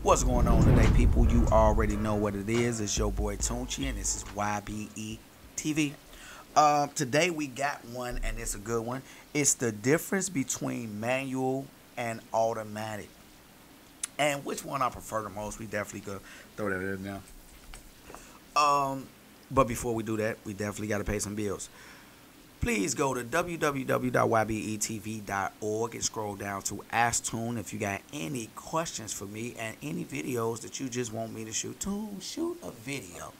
What's going on today, people? You already know what it is. It's your boy Tunchi, and this is Y.B.E.T.V. Today we got one, and it's a good one. It's the difference between manual and automatic, and which one I prefer the most. We definitely could throw that in there. But before we do that, we definitely got to pay some bills. Please go to www.ybetv.org and scroll down to Ask Tune if you got any questions for me and any videos that you just want me to shoot. Tune, shoot a video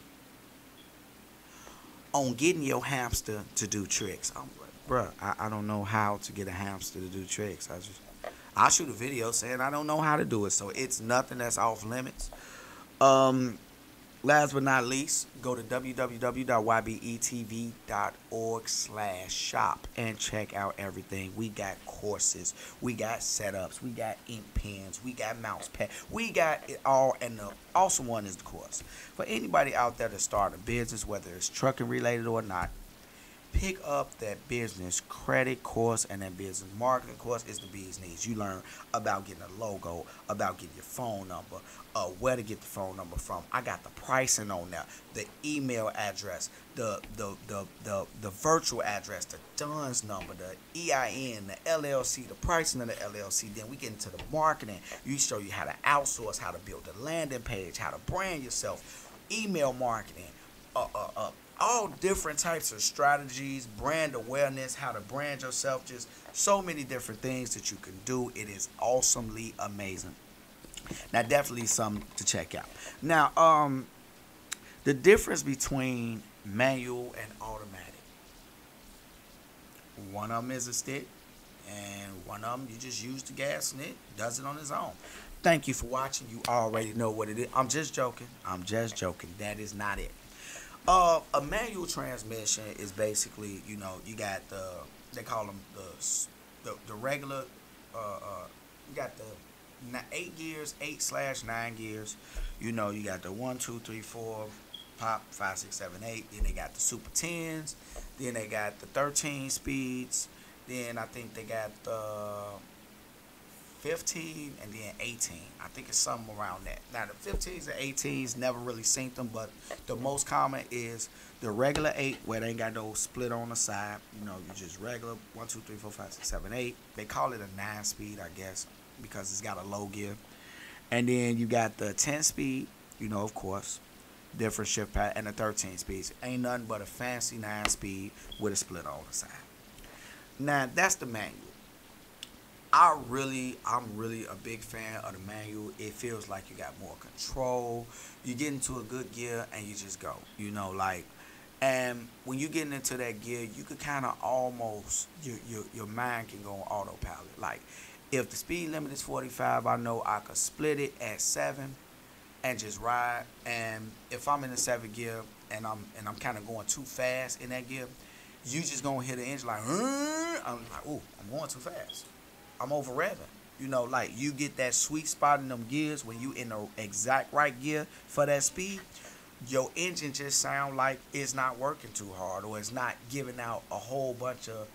on getting your hamster to do tricks. I'm like, bruh, I don't know how to get a hamster to do tricks. I'll shoot a video saying I don't know how to do it, so it's nothing that's off limits. Last but not least, go to www.ybetv.org/shop and check out everything. We got courses, we got setups, we got ink pens, we got mouse pad, we got it all. And the awesome one is the course. For anybody out there to start a business, whether it's trucking related or not, pick up that business credit course and that business marketing course. Is the bee's knees. You learn about getting a logo, about getting your phone number, where to get the phone number from. I got the pricing on there, the email address, the virtual address, the DUNS number, the EIN, the LLC, the pricing of the LLC. Then we get into the marketing. We show you how to outsource, how to build a landing page, how to brand yourself, email marketing, all different types of strategies, brand awareness, how to brand yourself, just so many different things that you can do. It is awesomely amazing. Now, definitely something to check out. Now, the difference between manual and automatic. One of them is a stick, and one of them you just use the gas and it does it on its own. Thank you for watching. You already know what it is. I'm just joking. That is not it. A manual transmission is basically, you got they call them the regular, you got the 8 gears, 8/9 gears. You got the 1, 2, 3, 4, pop, 5, 6, 7, 8. Then they got the Super 10s. Then they got the 13 speeds. Then I think they got the 15 and then 18. I think it's something around that. Now the 15s and 18s never really seen them, but the most common is the regular 8 where they ain't got no split on the side. You just regular 1, 2, 3, 4, 5, 6, 7, 8. They call it a 9-speed, I guess, because it's got a low gear. And then you got the 10-speed, of course, different shift pattern, and the 13 speeds. Ain't nothing but a fancy 9-speed with a split on the side. Now that's the manual. I'm really a big fan of the manual. It feels like you got more control. You get into a good gear and you just go, and when you get into that gear, you could kind of almost, your mind can go on autopilot. Like, if the speed limit is 45, I know I could split it at 7 and just ride. And if I'm in the 7th gear and I'm kind of going too fast in that gear, you just gonna hit the engine like, I'm like, ooh, I'm going too fast. I'm over revving. You get that sweet spot in them gears when you in the exact right gear for that speed. Your engine just sound like it's not working too hard, or it's not giving out a whole bunch of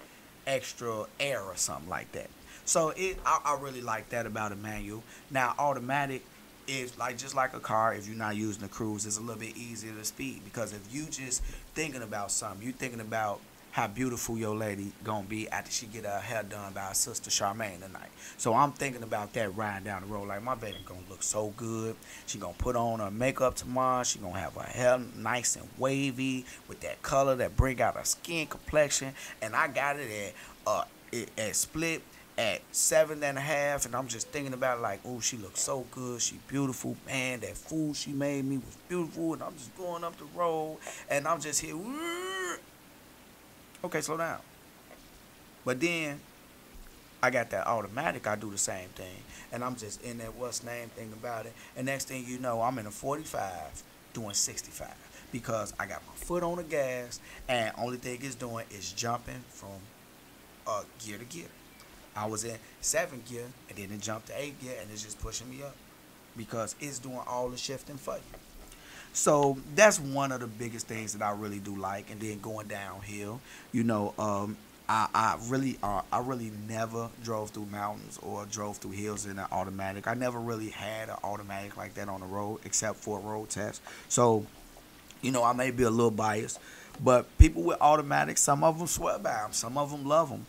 extra air or something like that. So I really like that about a manual. Now automatic is just like a car. If you're not using the cruise, it's a little bit easier to speed, because if you just thinking about something, you thinking about how beautiful your lady gonna be after she get her hair done by her sister Charmaine tonight. So I'm thinking about that riding down the road, like, my baby gonna look so good. She gonna put on her makeup tomorrow. She gonna have her hair nice and wavy with that color that bring out her skin complexion. And I got it at split at 7.5, and I'm just thinking about it like, oh, she looks so good. She beautiful, man. That food she made me was beautiful, and I'm just going up the road, and I'm just here. Okay, slow down. But then I got that automatic. I do the same thing, and I'm just in that what's name thing about it. And next thing you know, I'm in a 45 doing 65, because I got my foot on the gas, and only thing it's doing is jumping from gear to gear. I was in 7th gear, and then it jumped to 8th gear, and it's just pushing me up because it's doing all the shifting for you. So that's one of the biggest things that I really do like. And then going downhill, I really never drove through mountains or drove through hills in an automatic. I never really had an automatic like that on the road except for a road test. So, I may be a little biased, but people with automatics, some of them swear by them, some of them love them.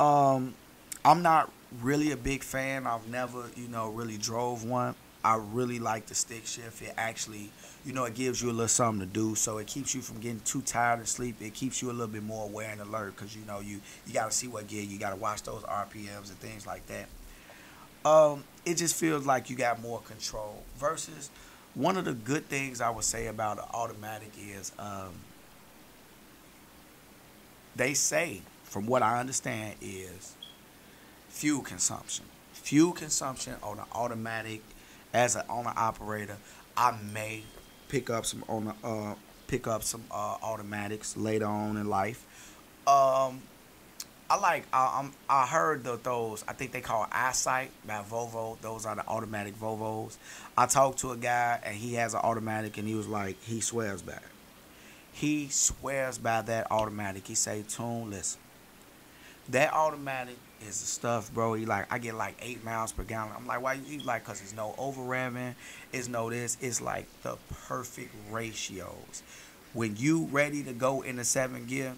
I'm not really a big fan. I've never, really drove one. I really like the stick shift. It actually, it gives you a little something to do, so it keeps you from getting too tired of sleep. It keeps you a little bit more aware and alert because, you got to see what gear, you got to watch those RPMs and things like that. It just feels like you got more control versus one of the good things I would say about an automatic is they say, from what I understand, is fuel consumption. Fuel consumption on an automatic. As an owner operator, I may pick up some automatics later on in life. I heard those, I think they call Eyesight by Volvo. Those are the automatic Volvos. I talked to a guy and he has an automatic and he was like, he swears by it. He swears by that automatic. He say, Tune, listen, that automatic is the stuff, bro. He like, I get like 8 miles per gallon. I'm like, why? He's like, because it's no over revving. It's no this. It's like the perfect ratios. When you ready to go into 7th gear,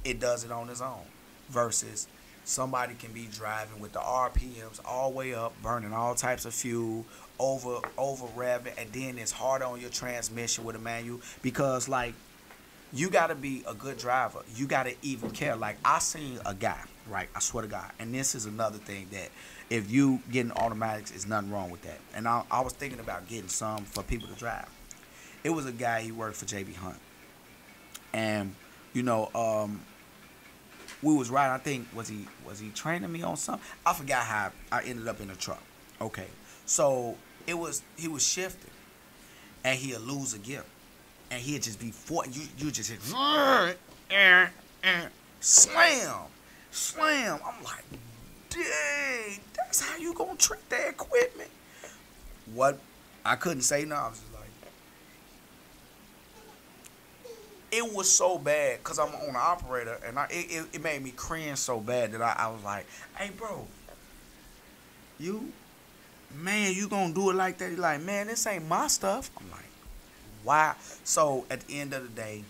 it does it on its own. Versus somebody can be driving with the RPMs all the way up, burning all types of fuel, over revving, and then it's hard on your transmission with a manual because like, you got to be a good driver. You got to even care. Like, I seen a guy, right? I swear to God. And this is another thing that if you getting automatics, there's nothing wrong with that. And I was thinking about getting some for people to drive. It was a guy, he worked for J.B. Hunt. And, we was riding, I think, was he training me on something? I forgot how I ended up in a truck. Okay. So, he was shifting. And he'll lose a gear. And he'd just be you just hit slam. I'm like, dang, that's how you gonna treat that equipment. What? I couldn't say no. I was just like, it was so bad because I'm on the operator, and it made me cringe so bad that I was like, hey, bro, you gonna do it like that? He's like, man, this ain't my stuff. I'm like, why? So at the end of the day,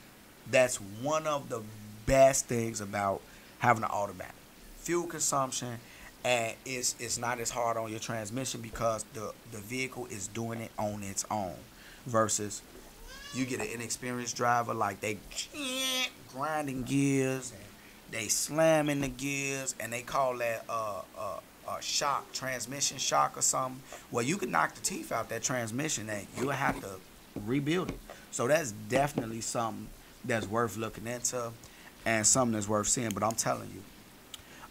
that's one of the best things about having an automatic. Fuel consumption, and it's not as hard on your transmission because the vehicle is doing it on its own. Versus you get an inexperienced driver, like they grinding gears, and they slamming the gears, and they call that shock, transmission shock or something. Well, you can knock the teeth out that transmission, and you'll have to rebuild it. So that's definitely something that's worth looking into and something that's worth seeing. But I'm telling you,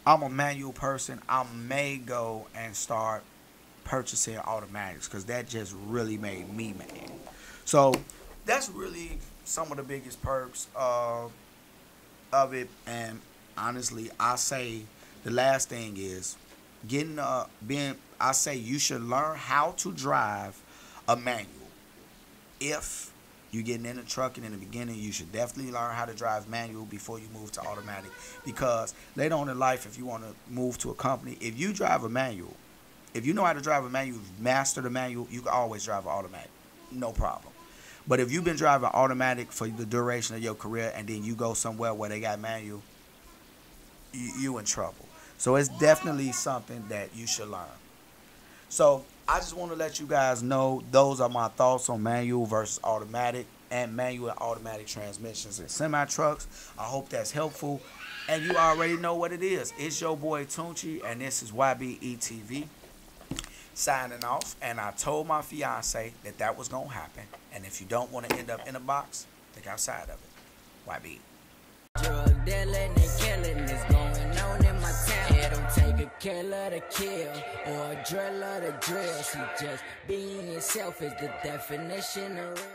I'm a manual person. I may go and start purchasing automatics because that just really made me mad. So that's really some of the biggest perks of it. And honestly, I say the last thing is I say you should learn how to drive a manual. If you're getting in a truck and in the beginning, you should definitely learn how to drive manual before you move to automatic. Because later on in life, if you want to move to a company, if you drive a manual, if you know how to drive a manual, master the manual, you can always drive an automatic. No problem. But if you've been driving automatic for the duration of your career and then you go somewhere where they got manual, you in trouble. So it's definitely something that you should learn. So I just want to let you guys know those are my thoughts on manual versus automatic and manual and automatic transmissions in semi-trucks. I hope that's helpful. And you already know what it is. It's your boy Tunchi, and this is YBETV signing off. And I told my fiance that was going to happen. And if you don't want to end up in a box, think outside of it. YB. Drug dealing and killing is going on in my town. It don't take a killer to kill or a driller to drill. See, just being yourself is the definition of real.